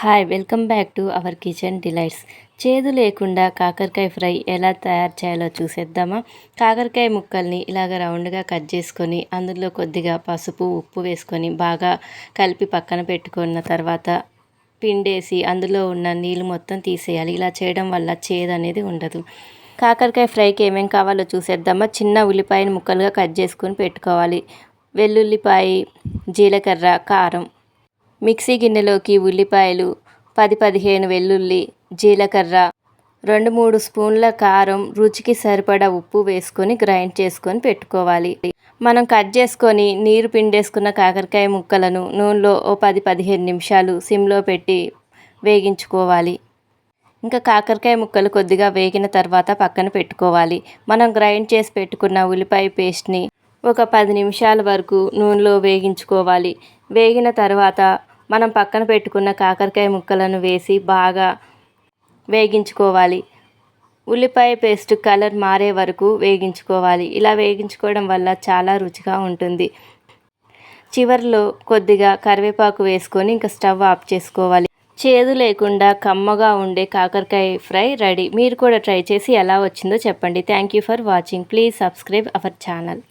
Hi welcome back to our kitchen delights. చేదు లేకుండా కాకరకాయ ఫ్రై ఎలా తయారు చేయాలో చూసేద్దామా. కాకరకాయ ముక్కల్ని ఇలాగ రౌండ్గా కట్ చేసుకొని అందులో కొద్దిగా పసుపు ఉప్పు వేసుకొని బాగా కలిపి పక్కన పెట్టుకున్న తర్వాత పిండేసి అందులో ఉన్న నీళ్ళు మొత్తం తీసేయాలి. ఇలా చేయడం వల్ల చేదు అనేది ఉండదు. కాకరకాయ ఫ్రైకి ఏమేం కావాలో చూసేద్దామా. చిన్న ఉల్లిపాయని ముక్కలుగా కట్ చేసుకొని పెట్టుకోవాలి. వెల్లుల్లిపాయ, జీలకర్ర, కారం. మిక్సీ గిన్నెలోకి ఉల్లిపాయలు, 10-15 వెల్లుల్లి, జీలకర్ర, 2-3 స్పూన్ల కారం, రుచికి సరిపడా ఉప్పు వేసుకొని గ్రైండ్ చేసుకొని పెట్టుకోవాలి. మనం కట్ చేసుకొని నీరు పిండేసుకున్న కాకరకాయ ముక్కలను నూనెలో ఓ 10-15 నిమిషాలు సిమ్లో పెట్టి వేగించుకోవాలి. ఇంకా కాకరకాయ ముక్కలు కొద్దిగా వేగిన తర్వాత పక్కన పెట్టుకోవాలి. మనం గ్రైండ్ చేసి పెట్టుకున్న ఉల్లిపాయ పేస్ట్ని ఒక 10 నిమిషాల వరకు నూనెలో వేగించుకోవాలి. వేగిన తర్వాత మనం పక్కన పెట్టుకున్న కాకరకాయ ముక్కలను వేసి బాగా వేగించుకోవాలి. ఉల్లిపాయ పేస్ట్ కలర్ మారే వరకు వేగించుకోవాలి. ఇలా వేగించుకోవడం వల్ల చాలా రుచిగా ఉంటుంది. చివరిలో కొద్దిగా కరివేపాకు వేసుకొని ఇంకా స్టవ్ ఆఫ్ చేసుకోవాలి. చేదు లేకుండా కమ్మగా ఉండే కాకరకాయ ఫ్రై రెడీ. మీరు కూడా ట్రై చేసి ఎలా వచ్చిందో చెప్పండి. Thank you for watching. Please subscribe our channel.